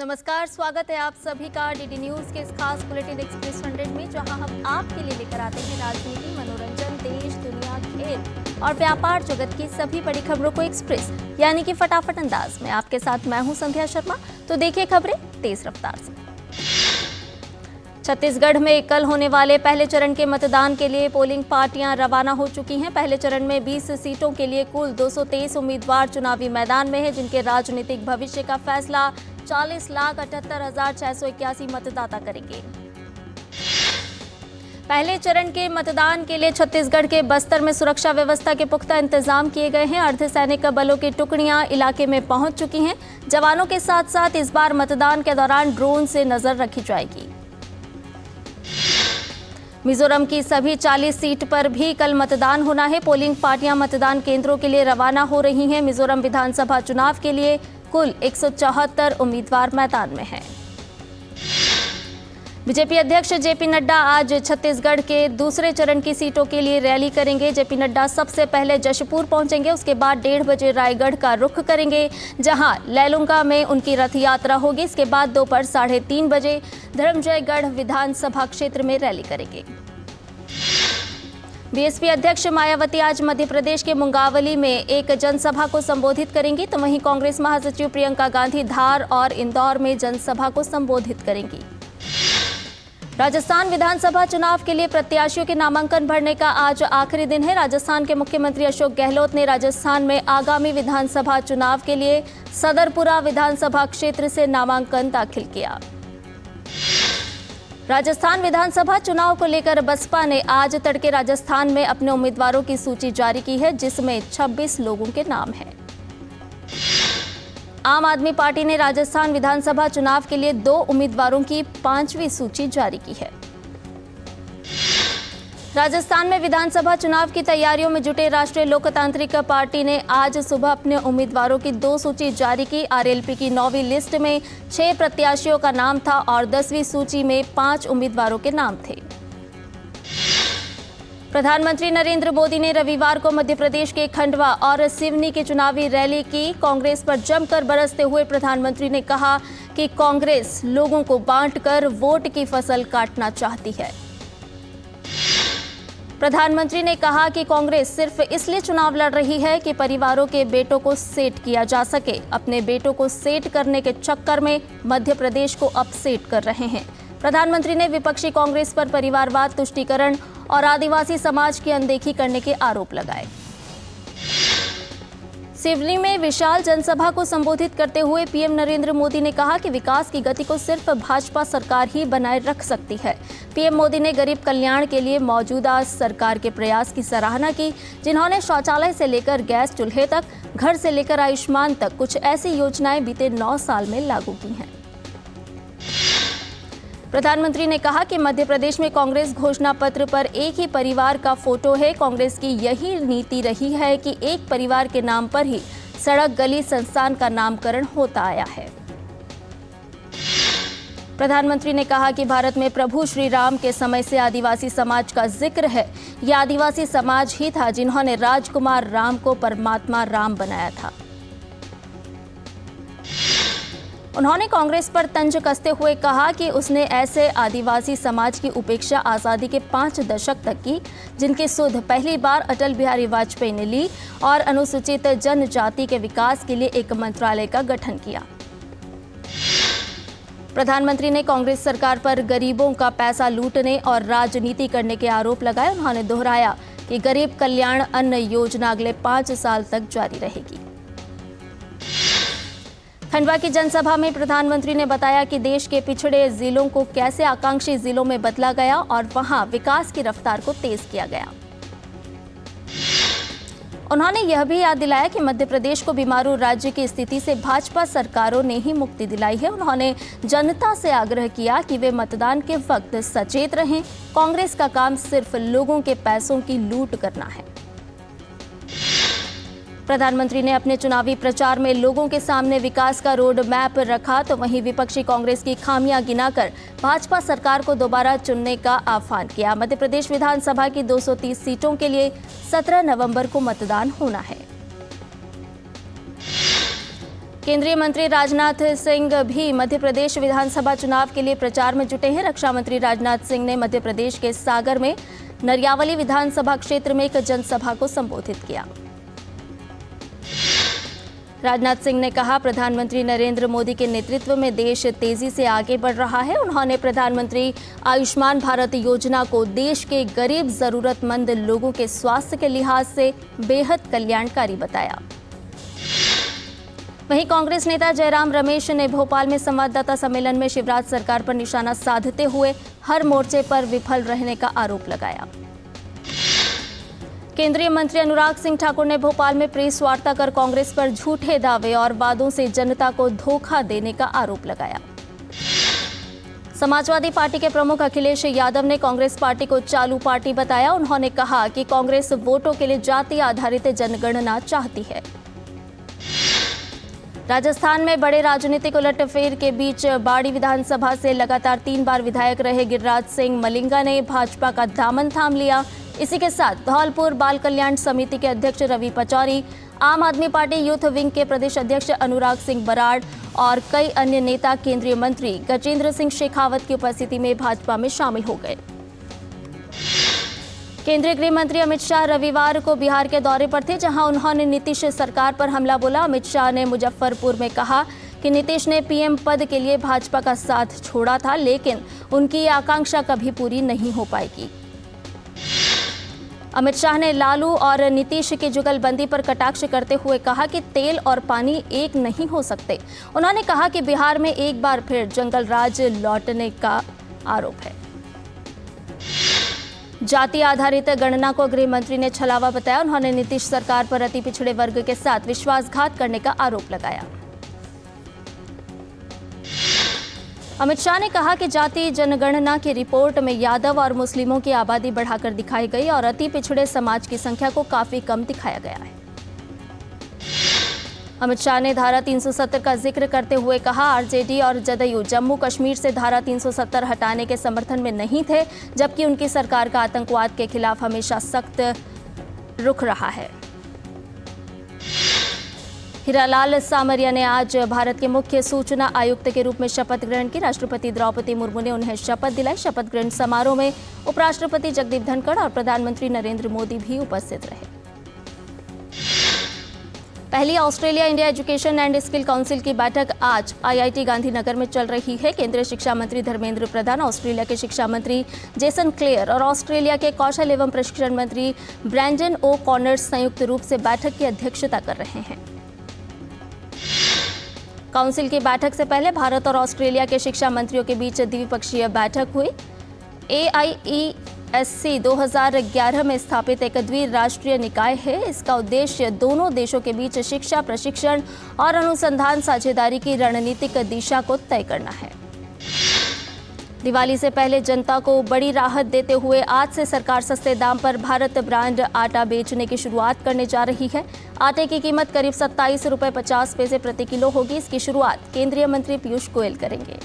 नमस्कार, स्वागत है आप सभी का डीडी न्यूज के इस खास बुलेटिन एक्सप्रेस 100 में, जहां हम आपके लिए लेकर आते हैं राजनीति, मनोरंजन, देश, दुनिया, खेल और व्यापार जगत की सभी बड़ी खबरों को एक्सप्रेस यानी कि फटाफट अंदाज में। आपके साथ मैं हूं संध्या शर्मा। तो देखिए खबरें तेज रफ्तार से। छत्तीसगढ़ में कल होने वाले पहले चरण के मतदान के लिए पोलिंग पार्टियां रवाना हो चुकी हैं। पहले चरण में 20 सीटों के लिए कुल 223 उम्मीदवार चुनावी मैदान में हैं, जिनके राजनीतिक भविष्य का फैसला 40,78,681 मतदाता करेंगे। पहले चरण के मतदान के लिए छत्तीसगढ़ के बस्तर में सुरक्षा व्यवस्था के पुख्ता इंतजाम किए गए हैं। अर्धसैनिक बलों की टुकड़ियां इलाके में पहुंच चुकी हैं। जवानों के साथ साथ इस बार मतदान के दौरान ड्रोन से नजर रखी जाएगी। मिजोरम की सभी 40 सीट पर भी कल मतदान होना है। पोलिंग पार्टियां मतदान केंद्रों के लिए रवाना हो रही हैं। मिजोरम विधानसभा चुनाव के लिए कुल 174 उम्मीदवार मैदान में हैं। बीजेपी अध्यक्ष जेपी नड्डा आज छत्तीसगढ़ के दूसरे चरण की सीटों के लिए रैली करेंगे। जेपी नड्डा सबसे पहले जशपुर पहुंचेंगे, उसके बाद 1:30 बजे रायगढ़ का रुख करेंगे, जहां लैलूंगा में उनकी रथ यात्रा होगी। इसके बाद दोपहर 3:30 बजे धर्मजयगढ़ विधानसभा क्षेत्र में रैली करेंगे। बीएसपी अध्यक्ष मायावती आज मध्य प्रदेश के मुंगावली में एक जनसभा को संबोधित करेंगी, तो वहीं कांग्रेस महासचिव प्रियंका गांधी धार और इंदौर में जनसभा को संबोधित करेंगी। राजस्थान विधानसभा चुनाव के लिए प्रत्याशियों के नामांकन भरने का आज आखिरी दिन है। राजस्थान के मुख्यमंत्री अशोक गहलोत ने राजस्थान में आगामी विधानसभा चुनाव के लिए सदरपुरा विधानसभा क्षेत्र से नामांकन दाखिल किया। राजस्थान विधानसभा चुनाव को लेकर बसपा ने आज तड़के राजस्थान में अपने उम्मीदवारों की सूची जारी की है, जिसमें 26 लोगों के नाम हैं। आम आदमी पार्टी ने राजस्थान विधानसभा चुनाव के लिए 2 उम्मीदवारों की 5वीं सूची जारी की है। राजस्थान में विधानसभा चुनाव की तैयारियों में जुटे राष्ट्रीय लोकतांत्रिक पार्टी ने आज सुबह अपने उम्मीदवारों की 2 सूची जारी की। आरएलपी की 9वीं लिस्ट में 6 प्रत्याशियों का नाम था और 10वीं सूची में 5 उम्मीदवारों के नाम थे। प्रधानमंत्री नरेंद्र मोदी ने रविवार को मध्य प्रदेश के खंडवा और सिवनी की चुनावी रैली की। कांग्रेस पर जमकर बरसते हुए प्रधानमंत्री ने कहा कि कांग्रेस लोगों को बांटकर वोट की फसल काटना चाहती है। प्रधानमंत्री ने कहा कि कांग्रेस सिर्फ इसलिए चुनाव लड़ रही है कि परिवारों के बेटों को सेट किया जा सके। अपने बेटों को सेट करने के चक्कर में मध्य प्रदेश को अपसेट कर रहे हैं। प्रधानमंत्री ने विपक्षी कांग्रेस पर परिवारवाद, तुष्टीकरण और आदिवासी समाज की अनदेखी करने के आरोप लगाए। सिवनी में विशाल जनसभा को संबोधित करते हुए पीएम नरेंद्र मोदी ने कहा कि विकास की गति को सिर्फ भाजपा सरकार ही बनाए रख सकती है। पीएम मोदी ने गरीब कल्याण के लिए मौजूदा सरकार के प्रयास की सराहना की, जिन्होंने शौचालय से लेकर गैस चूल्हे तक, घर से लेकर आयुष्मान तक कुछ ऐसी योजनाएं बीते 9 साल में लागू की हैं। प्रधानमंत्री ने कहा कि मध्य प्रदेश में कांग्रेस घोषणा पत्र पर एक ही परिवार का फोटो है। कांग्रेस की यही नीति रही है कि एक परिवार के नाम पर ही सड़क, गली, संस्थान का नामकरण होता आया है। प्रधानमंत्री ने कहा कि भारत में प्रभु श्री राम के समय से आदिवासी समाज का जिक्र है। यह आदिवासी समाज ही था जिन्होंने राजकुमार राम को परमात्मा राम बनाया था। उन्होंने कांग्रेस पर तंज कसते हुए कहा कि उसने ऐसे आदिवासी समाज की उपेक्षा आज़ादी के 5 दशक तक की, जिनकी सुध पहली बार अटल बिहारी वाजपेयी ने ली और अनुसूचित जनजाति के विकास के लिए एक मंत्रालय का गठन किया। प्रधानमंत्री ने कांग्रेस सरकार पर गरीबों का पैसा लूटने और राजनीति करने के आरोप लगाए। उन्होंने दोहराया कि गरीब कल्याण अन्न योजना अगले 5 साल तक जारी रहेगी। खंडवा की जनसभा में प्रधानमंत्री ने बताया कि देश के पिछड़े जिलों को कैसे आकांक्षी जिलों में बदला गया और वहां विकास की रफ्तार को तेज किया गया। उन्होंने यह भी याद दिलाया कि मध्य प्रदेश को बीमारू राज्य की स्थिति से भाजपा सरकारों ने ही मुक्ति दिलाई है। उन्होंने जनता से आग्रह किया कि वे मतदान के वक्त सचेत रहें। कांग्रेस का काम सिर्फ लोगों के पैसों की लूट करना है। प्रधानमंत्री ने अपने चुनावी प्रचार में लोगों के सामने विकास का रोड मैप रखा, तो वहीं विपक्षी कांग्रेस की खामियां गिनाकर भाजपा सरकार को दोबारा चुनने का आह्वान किया। मध्य प्रदेश विधानसभा की 230 सीटों के लिए 17 नवंबर को मतदान होना है। केंद्रीय मंत्री राजनाथ सिंह भी मध्य प्रदेश विधानसभा चुनाव के लिए प्रचार में जुटे हैं। रक्षा मंत्री राजनाथ सिंह ने मध्य प्रदेश के सागर में नरियावली विधानसभा क्षेत्र में एक जनसभा को संबोधित किया। राजनाथ सिंह ने कहा, प्रधानमंत्री नरेंद्र मोदी के नेतृत्व में देश तेजी से आगे बढ़ रहा है। उन्होंने प्रधानमंत्री आयुष्मान भारत योजना को देश के गरीब जरूरतमंद लोगों के स्वास्थ्य के लिहाज से बेहद कल्याणकारी बताया। वहीं कांग्रेस नेता जयराम रमेश ने भोपाल में संवाददाता सम्मेलन में शिवराज सरकार पर निशाना साधते हुए हर मोर्चे पर विफल रहने का आरोप लगाया। केंद्रीय मंत्री अनुराग सिंह ठाकुर ने भोपाल में प्रेस वार्ता कर कांग्रेस पर झूठे दावे और वादों से जनता को धोखा देने का आरोप लगाया। समाजवादी पार्टी के प्रमुख अखिलेश यादव ने कांग्रेस पार्टी को चालू पार्टी बताया। उन्होंने कहा कि कांग्रेस वोटों के लिए जाति आधारित जनगणना चाहती है। राजस्थान में बड़े राजनीतिक उलटफेर के बीच बाड़ी विधानसभा से लगातार 3 बार विधायक रहे गिरिराज सिंह मलिंगा ने भाजपा का दामन थाम लिया। इसी के साथ धौलपुर बाल कल्याण समिति के अध्यक्ष रवि पचौरी, आम आदमी पार्टी यूथ विंग के प्रदेश अध्यक्ष अनुराग सिंह बराड़ और कई अन्य नेता केंद्रीय मंत्री गजेंद्र सिंह शेखावत की उपस्थिति में भाजपा में शामिल हो गए। केंद्रीय गृह मंत्री अमित शाह रविवार को बिहार के दौरे पर थे, जहां उन्होंने नीतीश सरकार पर हमला बोला। अमित शाह ने मुजफ्फरपुर में कहा कि नीतीश ने पीएम पद के लिए भाजपा का साथ छोड़ा था, लेकिन उनकी ये आकांक्षा कभी पूरी नहीं हो पाएगी। अमित शाह ने लालू और नीतीश की जुगलबंदी पर कटाक्ष करते हुए कहा कि तेल और पानी एक नहीं हो सकते। उन्होंने कहा कि बिहार में एक बार फिर जंगल राज लौटने का आरोप है। जाति आधारित गणना को गृह मंत्री ने छलावा बताया। उन्होंने नीतीश सरकार पर अति पिछड़े वर्ग के साथ विश्वासघात करने का आरोप लगाया। अमित शाह ने कहा कि जाति जनगणना की रिपोर्ट में यादव और मुस्लिमों की आबादी बढ़ाकर दिखाई गई और अति पिछड़े समाज की संख्या को काफी कम दिखाया गया है। अमित शाह ने धारा 370 का जिक्र करते हुए कहा, आरजेडी और जदयू जम्मू कश्मीर से धारा 370 हटाने के समर्थन में नहीं थे, जबकि उनकी सरकार का आतंकवाद के खिलाफ हमेशा सख्त रुख रहा है। हीरालाल सामरिया ने आज भारत के मुख्य सूचना आयुक्त के रूप में शपथ ग्रहण की। राष्ट्रपति द्रौपदी मुर्मू ने उन्हें शपथ दिलाई। शपथ ग्रहण समारोह में उपराष्ट्रपति जगदीप धनखड़ और प्रधानमंत्री नरेंद्र मोदी भी उपस्थित रहे। पहली Australia India education and skill council की बैठक आज आईआईटी गांधीनगर में चल रही है। केंद्रीय शिक्षा मंत्री धर्मेंद्र प्रधान, ऑस्ट्रेलिया के शिक्षा मंत्री जेसन क्लेयर और ऑस्ट्रेलिया के कौशल एवं प्रशिक्षण मंत्री ब्रैंडन ओ कॉनर्स संयुक्त रूप से बैठक की अध्यक्षता कर रहे हैं। काउंसिल की बैठक से पहले भारत और ऑस्ट्रेलिया के शिक्षा मंत्रियों के बीच द्विपक्षीय बैठक हुई। AIESC 2011 में स्थापित एक द्विराष्ट्रीय निकाय है। इसका उद्देश्य दोनों देशों के बीच शिक्षा, प्रशिक्षण और अनुसंधान साझेदारी की रणनीतिक दिशा को तय करना है। दिवाली से पहले जनता को बड़ी राहत देते हुए आज से सरकार सस्ते दाम पर भारत ब्रांड आटा बेचने की शुरुआत करने जा रही है। आटे की कीमत करीब 27 रुपये 50 पैसे प्रति किलो होगी। इसकी शुरुआत केंद्रीय मंत्री पीयूष गोयल करेंगे।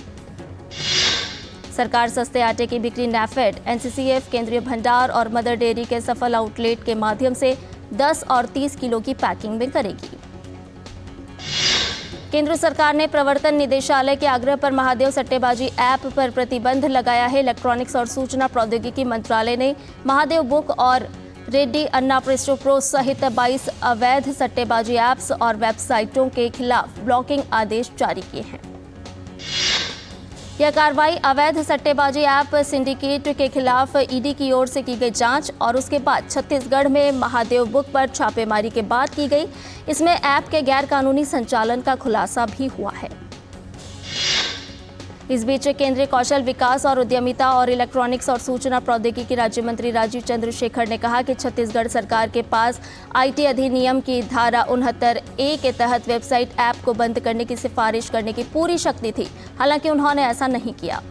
सरकार सस्ते आटे की बिक्री नैफेड, NCCF, केंद्रीय भंडार और मदर डेयरी के सफल आउटलेट के माध्यम से 10 और 30 किलो की पैकिंग में करेगी। केंद्र सरकार ने प्रवर्तन निदेशालय के आग्रह पर महादेव सट्टेबाजी ऐप पर प्रतिबंध लगाया है। इलेक्ट्रॉनिक्स और सूचना प्रौद्योगिकी मंत्रालय ने महादेव बुक और रेड्डी अन्ना प्रेस्टो प्रो सहित 22 अवैध सट्टेबाजी ऐप्स और वेबसाइटों के खिलाफ ब्लॉकिंग आदेश जारी किए हैं। यह कार्रवाई अवैध सट्टेबाजी ऐप सिंडिकेट के खिलाफ ईडी की ओर से की गई जांच और उसके बाद छत्तीसगढ़ में महादेव बुक पर छापेमारी के बाद की गई। इसमें ऐप के गैरकानूनी संचालन का खुलासा भी हुआ है। इस बीच केंद्रीय कौशल विकास और उद्यमिता और इलेक्ट्रॉनिक्स और सूचना प्रौद्योगिकी राज्य मंत्री राजीव चंद्रशेखर ने कहा कि छत्तीसगढ़ सरकार के पास आईटी अधिनियम की धारा 69A के तहत वेबसाइट ऐप को बंद करने की सिफारिश करने की पूरी शक्ति थी। हालांकि उन्होंने ऐसा नहीं किया।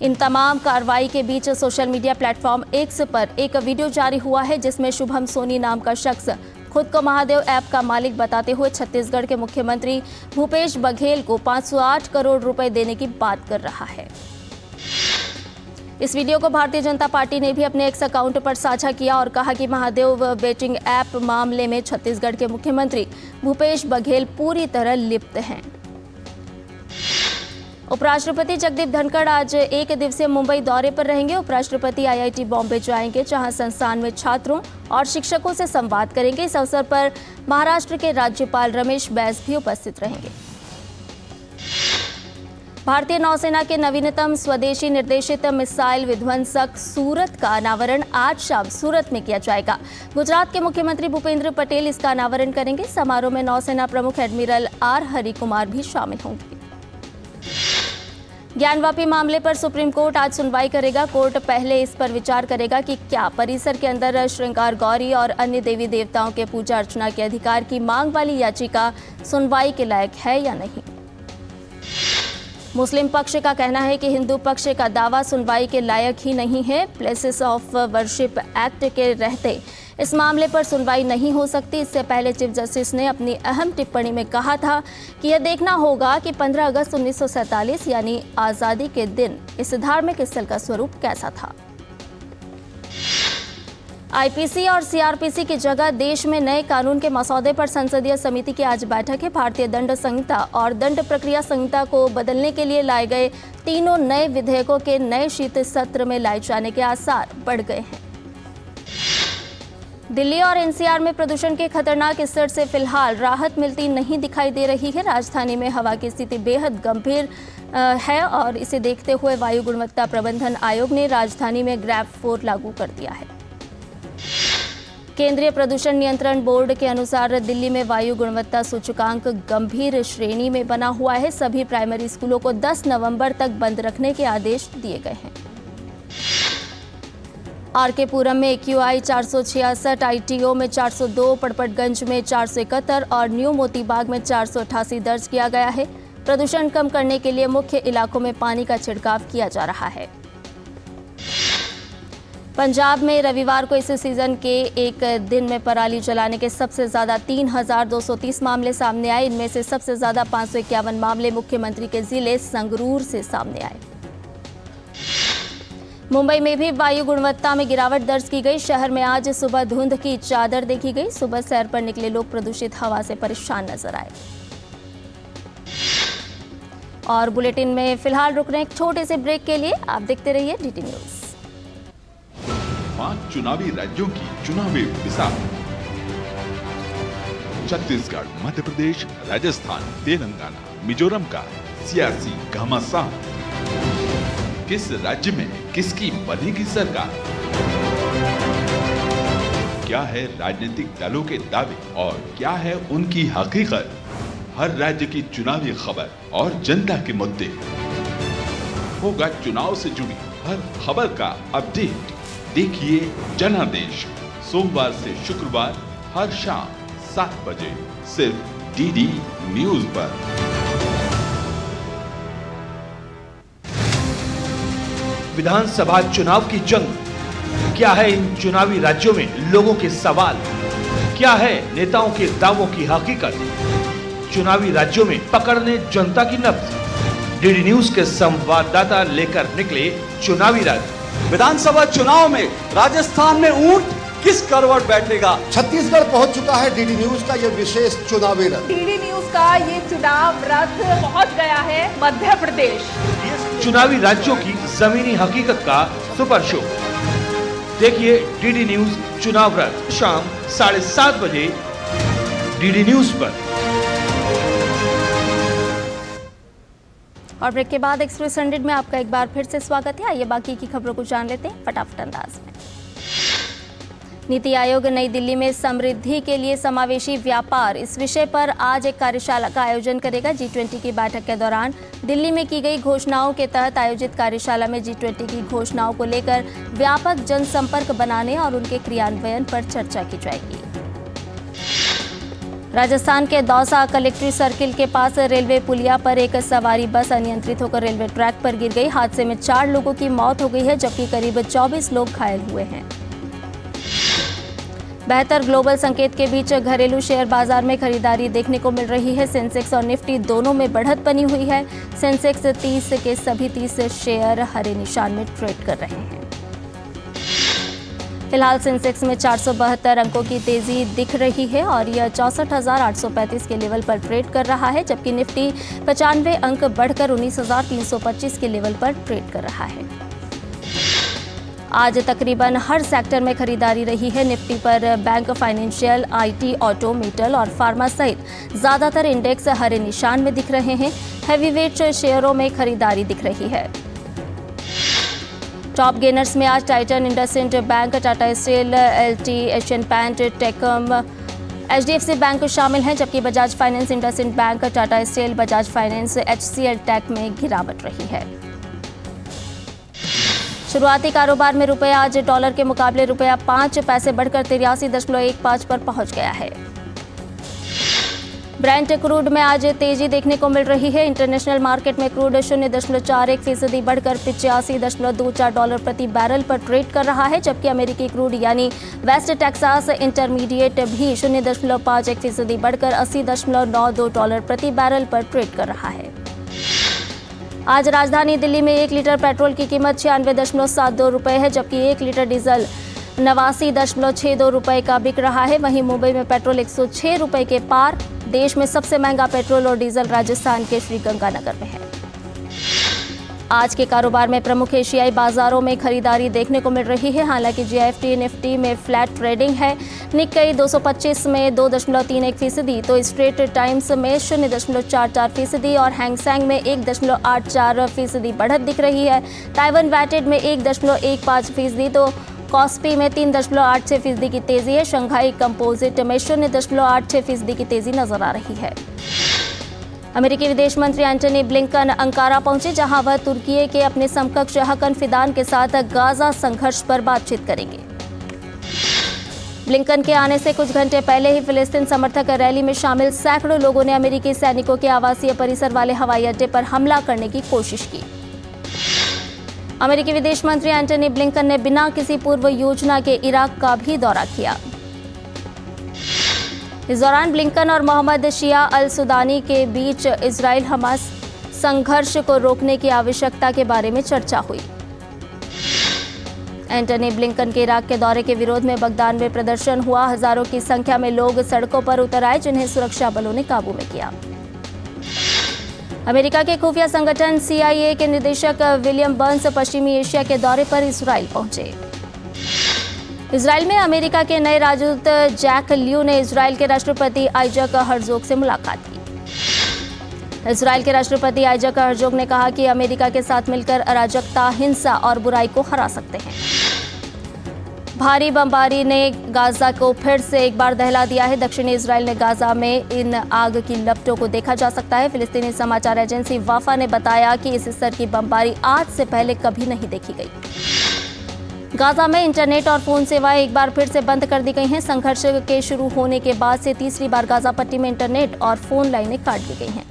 इन तमाम कार्रवाई के बीच सोशल मीडिया प्लेटफॉर्म X पर एक वीडियो जारी हुआ है, जिसमें शुभम सोनी नाम का शख्स खुद को महादेव ऐप का मालिक बताते हुए छत्तीसगढ़ के मुख्यमंत्री भूपेश बघेल को 508 करोड़ रुपए देने की बात कर रहा है। इस वीडियो को भारतीय जनता पार्टी ने भी अपने एक्स अकाउंट पर साझा किया और कहा कि महादेव बेटिंग ऐप मामले में छत्तीसगढ़ के मुख्यमंत्री भूपेश बघेल पूरी तरह लिप्त हैं। उपराष्ट्रपति जगदीप धनखड़ आज एक दिवसीय मुंबई दौरे पर रहेंगे। उपराष्ट्रपति IIT बॉम्बे जाएंगे, जहां संस्थान में छात्रों और शिक्षकों से संवाद करेंगे। इस अवसर पर महाराष्ट्र के राज्यपाल रमेश बैस भी उपस्थित रहेंगे। भारतीय नौसेना के नवीनतम स्वदेशी निर्देशित मिसाइल विध्वंसक सूरत का अनावरण आज शाम सूरत में किया जाएगा। गुजरात के मुख्यमंत्री भूपेंद्र पटेल इसका अनावरण करेंगे। समारोह में नौसेना प्रमुख एडमिरल R हरि कुमार भी शामिल होंगे। ज्ञानवापी मामले पर सुप्रीम कोर्ट आज सुनवाई करेगा। कोर्ट पहले इस पर विचार करेगा कि क्या परिसर के अंदर श्रृंगार गौरी और अन्य देवी देवताओं के पूजा अर्चना के अधिकार की मांग वाली याचिका सुनवाई के लायक है या नहीं। मुस्लिम पक्ष का कहना है कि हिंदू पक्ष का दावा सुनवाई के लायक ही नहीं है। प्लेसेस ऑफ वर्शिप एक्ट के रहते इस मामले पर सुनवाई नहीं हो सकती। इससे पहले चीफ जस्टिस ने अपनी अहम टिप्पणी में कहा था कि यह देखना होगा कि 15 अगस्त 1947 यानी आज़ादी के दिन इस धार्मिक स्थल का स्वरूप कैसा था। IPC और CRPC की जगह देश में नए कानून के मसौदे पर संसदीय समिति की आज बैठक है। भारतीय दंड संहिता और दंड प्रक्रिया संहिता को बदलने के लिए लाए गए तीनों नए विधेयकों के नए शीत सत्र में लाए जाने के आसार बढ़ गए हैं। दिल्ली और NCR में प्रदूषण के खतरनाक स्तर से फिलहाल राहत मिलती नहीं दिखाई दे रही है। राजधानी में हवा की स्थिति बेहद गंभीर है और इसे देखते हुए वायु गुणवत्ता प्रबंधन आयोग ने राजधानी में ग्रैफ 4 लागू कर दिया है। केंद्रीय प्रदूषण नियंत्रण बोर्ड के अनुसार दिल्ली में वायु गुणवत्ता सूचकांक गंभीर श्रेणी में बना हुआ है। सभी प्राइमरी स्कूलों को 10 नवंबर तक बंद रखने के आदेश दिए गए हैं। RK पुरम में AQI 466, ITO में 402, पड़पड़गंज में 471 और न्यू मोतीबाग में 488 दर्ज किया गया है। प्रदूषण कम करने के लिए मुख्य इलाकों में पानी का छिड़काव किया जा रहा है। पंजाब में रविवार को इस सीजन के एक दिन में पराली जलाने के सबसे ज्यादा 3,230 मामले सामने आए। इनमें से सबसे ज्यादा 551 मामले मुख्यमंत्री के जिले संगरूर से सामने आए। मुंबई में भी वायु गुणवत्ता में गिरावट दर्ज की गई। शहर में आज सुबह धुंध की चादर देखी गई। सुबह सैर पर निकले लोग प्रदूषित हवा से परेशान नजर आए। और बुलेटिन में फिलहाल रुक रहे एक छोटे से ब्रेक के लिए। आप देखते रहिए DD न्यूज। 5 चुनावी राज्यों की चुनावी मिसाल: छत्तीसगढ़, मध्य प्रदेश, राजस्थान, तेलंगाना, मिजोरम का सियासी घमासान। किस राज्य में किसकी बनेगी सरकार? क्या है राजनीतिक दलों के दावे और क्या है उनकी हकीकत? हर राज्य की चुनावी खबर और जनता के मुद्दे। होगा चुनाव से जुड़ी हर खबर का अपडेट। देखिए जनादेश सोमवार से शुक्रवार हर शाम 7 बजे सिर्फ DD न्यूज पर। विधानसभा चुनाव की जंग। क्या है इन चुनावी राज्यों में लोगों के सवाल? क्या है नेताओं के दावों की हकीकत? चुनावी राज्यों में पकड़ने जनता की नब्ज। DD न्यूज के संवाददाता लेकर निकले चुनावी राज्य। विधानसभा चुनाव में राजस्थान में ऊंट किस करवट बैठेगा? छत्तीसगढ़ पहुंच चुका है DD न्यूज का यह विशेष चुनावी रथ। DD न्यूज का ये चुनाव रथ पहुंच गया है मध्य प्रदेश। चुनावी राज्यों की जमीनी हकीकत का सुपर शो देखिए DD न्यूज चुनाव रथ शाम 7:30 बजे DD न्यूज पर। और ब्रेक के बाद एक्सप्रेस 100 में आपका एक बार फिर से स्वागत है। आइए बाकी की खबरों को जान लेते हैं फटाफट अंदाज में। नीति आयोग नई दिल्ली में समृद्धि के लिए समावेशी व्यापार इस विषय पर आज एक कार्यशाला का आयोजन करेगा। G20 की बैठक के दौरान दिल्ली में की गई घोषणाओं के तहत आयोजित कार्यशाला में G20 की घोषणाओं को लेकर व्यापक जनसंपर्क बनाने और उनके क्रियान्वयन पर चर्चा की जाएगी। राजस्थान के दौसा कलेक्ट्री सर्किल के पास रेलवे पुलिया पर एक सवारी बस अनियंत्रित होकर रेलवे ट्रैक पर गिर गई। हादसे में 4 लोगों की मौत हो गई है, जबकि करीब 24 लोग घायल हुए हैं। बेहतर ग्लोबल संकेत के बीच घरेलू शेयर बाजार में खरीदारी देखने को मिल रही है। सेंसेक्स और निफ्टी दोनों में बढ़त बनी हुई है। सेंसेक्स 30 के सभी 30 शेयर हरे निशान में ट्रेड कर रहे हैं। फिलहाल सेंसेक्स में 472 अंकों की तेजी दिख रही है और यह 64,835 के लेवल पर ट्रेड कर रहा है, जबकि निफ्टी 95 अंक बढ़कर 19,325 के लेवल पर ट्रेड कर रहा है। आज तकरीबन हर सेक्टर में खरीदारी रही है। निफ्टी पर bank, financial, IT, auto, metal और फार्मा सहित ज्यादातर इंडेक्स हरे निशान में दिख रहे हैं। हैवीवेट शेयरों में खरीदारी दिख रही है। टॉप गेनर्स में आज Titan, IndusInd Bank, Tata Steel, LT, Asian Paint, TechM, HDFC Bank शामिल हैं, जबकि Bajaj Finance, IndusInd Bank, Tata Steel, Bajaj Finance, HCL Tech में गिरावट रही है। शुरुआती कारोबार में रुपया आज डॉलर के मुकाबले रुपया 5 पैसे बढ़कर 83.15 पर पहुंच गया है। ब्रेंट क्रूड में आज तेजी देखने को मिल रही है। इंटरनेशनल मार्केट में क्रूड 0.41% बढ़कर $85.24 प्रति बैरल पर ट्रेड कर रहा है, जबकि अमेरिकी क्रूड यानी वेस्ट टेक्सास इंटरमीडिएट भी 0.51% बढ़कर $80.92 प्रति बैरल पर ट्रेड कर रहा है। आज राजधानी दिल्ली में 1 लीटर पेट्रोल की कीमत 96.72 रुपये है, जबकि 1 लीटर डीजल 89.62 रुपये का बिक रहा है। वहीं मुंबई में पेट्रोल 106 रुपये के पार। देश में सबसे महंगा पेट्रोल और डीजल राजस्थान के श्रीगंगानगर में है। आज के कारोबार में प्रमुख एशियाई बाजारों में खरीदारी देखने को मिल रही है। हालांकि जीएफटी निफ्टी में फ्लैट ट्रेडिंग है। निक्केई 225 में 2.31%, तो स्ट्रेट टाइम्स में 0.44% और हैंगसेंग में 1.84% बढ़त दिख रही है। ताइवान वेटेड में 1.15%, तो कॉस्पी में 3.86% की तेजी है। शंघाई कंपोजिट में 0.86% की तेजी नजर आ रही है। अमेरिकी विदेश मंत्री एंटनी ब्लिंकन अंकारा पहुंचे, जहां वह तुर्की के अपने समकक्ष हकन फिदान के साथ गाजा संघर्ष पर बातचीत करेंगे। ब्लिंकन के आने से कुछ घंटे पहले ही फिलिस्तीन समर्थक रैली में शामिल सैकड़ों लोगों ने अमेरिकी सैनिकों के आवासीय परिसर वाले हवाई अड्डे पर हमला करने की कोशिश की। अमेरिकी विदेश मंत्री एंटनी ब्लिंकन ने बिना किसी पूर्व योजना के इराक का भी दौरा किया। इस दौरान ब्लिंकन और मोहम्मद शिया अल सुदानी के बीच इजराइल हमास संघर्ष को रोकने की आवश्यकता के बारे में चर्चा हुई। एंटनी ब्लिंकन के इराक के दौरे के विरोध में बगदाद में प्रदर्शन हुआ। हजारों की संख्या में लोग सड़कों पर उतर आए, जिन्हें सुरक्षा बलों ने काबू में किया। अमेरिका के खुफिया संगठन CIA के निदेशक विलियम बर्न्स पश्चिमी एशिया के दौरे पर इजराइल पहुंचे। इजराइल में अमेरिका के नए राजदूत जैक ल्यू ने इजराइल के राष्ट्रपति आइजक हर्जोग से मुलाकात की। इजराइल के राष्ट्रपति आइजक हर्जोग ने कहा कि अमेरिका के साथ मिलकर अराजकता, हिंसा और बुराई को हरा सकते हैं। भारी बमबारी ने गाजा को फिर से एक बार दहला दिया है। दक्षिणी इजराइल ने गाजा में इन आग की लपटों को देखा जा सकता है। फिलिस्तीनी समाचार एजेंसी वाफा ने बताया कि इस स्तर की बमबारी आज से पहले कभी नहीं देखी गई। गाजा में इंटरनेट और फोन सेवाएं एक बार फिर से बंद कर दी गई हैं। संघर्ष के शुरू होने के बाद से तीसरी बार गाजा पट्टी में इंटरनेट और फोन लाइनें काट दी गई हैं।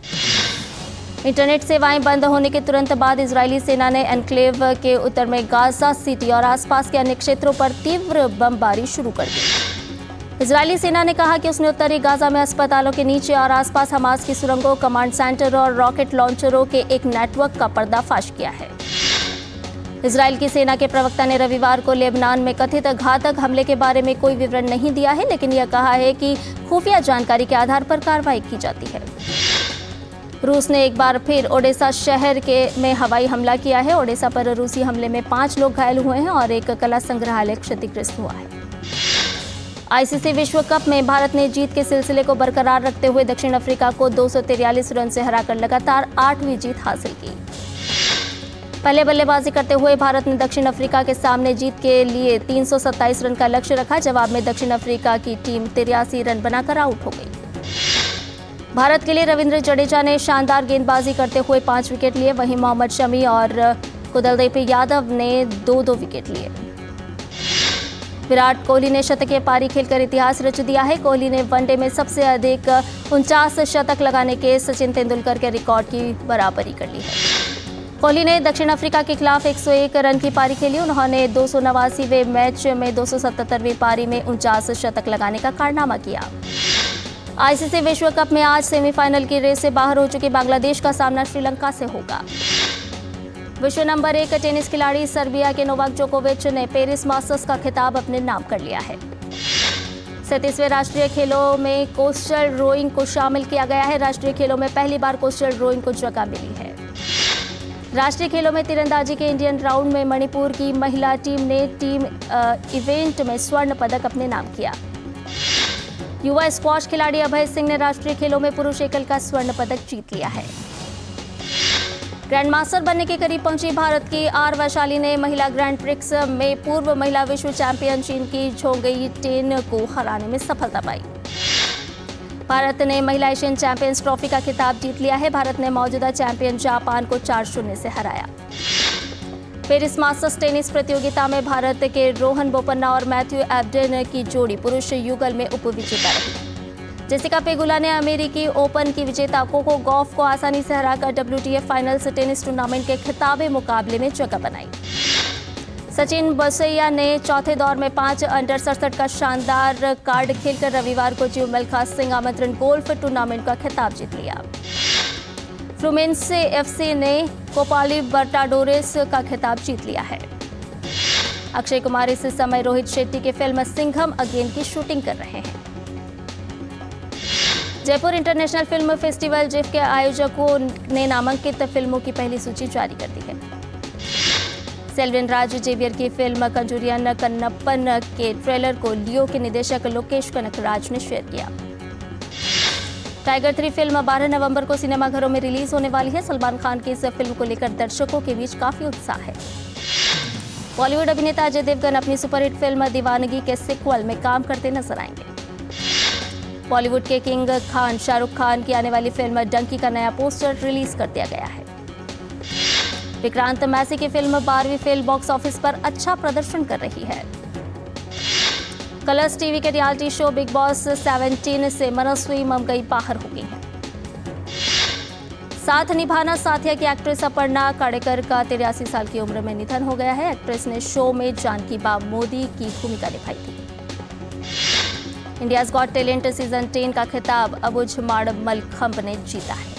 इंटरनेट सेवाएं बंद होने के तुरंत बाद इजरायली सेना ने एनक्लेव के उत्तर में गाजा सिटी और आसपास के अन्य क्षेत्रों पर तीव्र बमबारी शुरू कर दी। इजरायली सेना ने कहा कि उसने उत्तरी गाजा में अस्पतालों के नीचे और आसपास हमास की सुरंगों, कमांड सेंटर और रॉकेट लॉन्चरों के एक नेटवर्क का पर्दाफाश किया है। इजराइल की सेना के प्रवक्ता ने रविवार को लेबनान में कथित घातक हमले के बारे में कोई विवरण नहीं दिया है, लेकिन यह कहा है कि खुफिया जानकारी के आधार पर कार्रवाई की जाती है। रूस ने एक बार फिर ओडेसा शहर में हवाई हमला किया है। ओडेसा पर रूसी हमले में 5 लोग घायल हुए हैं और एक कला संग्रहालय क्षतिग्रस्त हुआ है। आईसीसी विश्व कप में भारत ने जीत के सिलसिले को बरकरार रखते हुए दक्षिण अफ्रीका को 243 रन से हराकर लगातार 8वीं जीत हासिल की। पहले बल्लेबाजी करते हुए भारत ने दक्षिण अफ्रीका के सामने जीत के लिए 327 रन का लक्ष्य रखा। जवाब में दक्षिण अफ्रीका की टीम 83 रन बनाकर आउट हो गई। भारत के लिए रविंद्र जडेजा ने शानदार गेंदबाजी करते हुए 5 विकेट लिए। वहीं मोहम्मद शमी और कुलदीप यादव ने 2-2 विकेट लिए। विराट कोहली ने शतकीय पारी खेलकर इतिहास रच दिया है। कोहली ने वनडे में सबसे अधिक 49 शतक लगाने के सचिन तेंदुलकर के रिकॉर्ड की बराबरी कर ली है। कोहली ने दक्षिण अफ्रीका के खिलाफ 101 रन की पारी खेली। उन्होंने 289वें मैच में 277वीं पारी में 49 शतक लगाने का कारनामा किया। आईसीसी विश्व कप में आज सेमीफाइनल की रेस से बाहर हो चुकी बांग्लादेश का सामना श्रीलंका से होगा। विश्व नंबर 1 टेनिस खिलाड़ी सर्बिया के नोवाक जोकोविच ने पेरिस मास्टर्स का खिताब अपने नाम कर लिया है। 37वें राष्ट्रीय खेलों में कोस्टल रोइंग को शामिल किया गया है। राष्ट्रीय खेलों में पहली बार कोस्टल रोइंग को जगह मिली है। राष्ट्रीय खेलों में तीरंदाजी के इंडियन राउंड में मणिपुर की महिला टीम ने टीम इवेंट में स्वर्ण पदक अपने नाम किया। युवा स्क्वॉश खिलाड़ी अभय सिंह ने राष्ट्रीय खेलों में पुरुष एकल का स्वर्ण पदक जीत लिया है। ग्रैंडमास्टर बनने के करीब पहुंची भारत की आर वैशाली ने महिला ग्रैंड प्रिक्स में पूर्व महिला विश्व चैंपियन चीन की झोंगई टेन को हराने में सफलता पाई। भारत ने महिला एशियन चैंपियंस ट्रॉफी का खिताब जीत लिया है। भारत ने मौजूदा चैंपियन जापान को 4-0 से हराया। पेरिस मास्टर्स टेनिस प्रतियोगिता में भारत के रोहन बोपन्ना और मैथ्यू एब्डेन की जोड़ी पुरुष युगल में उपविजेता रही। जेसिका पेगुला ने अमेरिकी ओपन की विजेता कोको गॉफ को आसानी से हराकर WTA फाइनल्स टेनिस टूर्नामेंट के खिताबी मुकाबले में जगह बनाई। सचिन बसैया ने चौथे दौर में 5 अंडर 67 का शानदार कार्ड खेलकर रविवार को जीव मिल्खा सिंह आमंत्रण गोल्फ टूर्नामेंट का खिताब जीत लिया। फ्लुमिनेंसे FC ने कोपा लिबर्टाडोरेस का खिताब जीत लिया है। अक्षय कुमार इस समय रोहित शेट्टी की फिल्म सिंघम अगेन की शूटिंग कर रहे हैं। Jaipur international film festival GIF के आयोजकों ने नामांकित फिल्मों की पहली सूची जारी कर दी है। सेल्विन राज जेवियर की फिल्म कंजूरियन कन्नप्पन के ट्रेलर को लियो के निदेशक लोकेश कनकराज ने शेयर किया। टाइगर 3 फिल्म 12 नवंबर को सिनेमाघरों में रिलीज होने वाली है। सलमान खान की इस फिल्म को लेकर दर्शकों के बीच काफी उत्साह है। बॉलीवुड अभिनेता अजय देवगन अपनी सुपरहिट फिल्म दीवानगी के सीक्वल में काम करते नजर आएंगे। बॉलीवुड के किंग खान शाहरुख खान की आने वाली फिल्म डंकी का नया पोस्टर रिलीज कर दिया गया है। विक्रांत मैसी की फिल्म 12वीं फेल बॉक्स ऑफिस पर अच्छा प्रदर्शन कर रही है। कलर्स टीवी के रियलिटी शो बिग बॉस 17 से मनस्वी ममगई बाहर हो गई है। साथ निभाना साथिया की एक्ट्रेस अपर्णा काडेकर का 83 साल की उम्र में निधन हो गया है। एक्ट्रेस ने शो में जानकी बा मोदी की भूमिका निभाई थी। इंडियाज गॉट टैलेंट सीजन 10 का खिताब अबुझमाड़ मलखंब ने जीता है।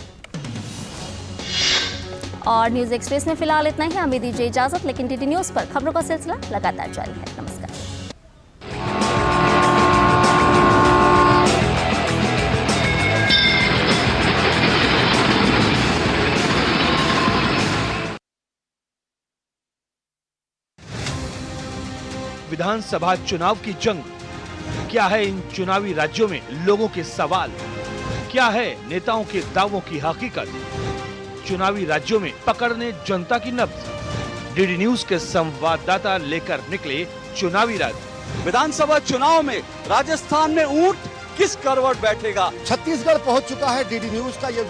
और न्यूज एक्सप्रेस में फिलहाल इतना ही। हमें दीजिए इजाजत, लेकिन डीडी न्यूज पर खबरों का सिलसिला लगातार जारी है। नमस्कार। विधानसभा चुनाव की जंग, क्या है इन चुनावी राज्यों में लोगों के सवाल, क्या है नेताओं के दावों की हकीकत, चुनावी राज्यों में पकड़ने जनता की नब्ज। डीडी न्यूज के संवाददाता लेकर निकले चुनावी राज्य। विधानसभा चुनाव में राजस्थान में ऊंट किस करवट बैठेगा? छत्तीसगढ़ पहुंच चुका है डीडी न्यूज का यह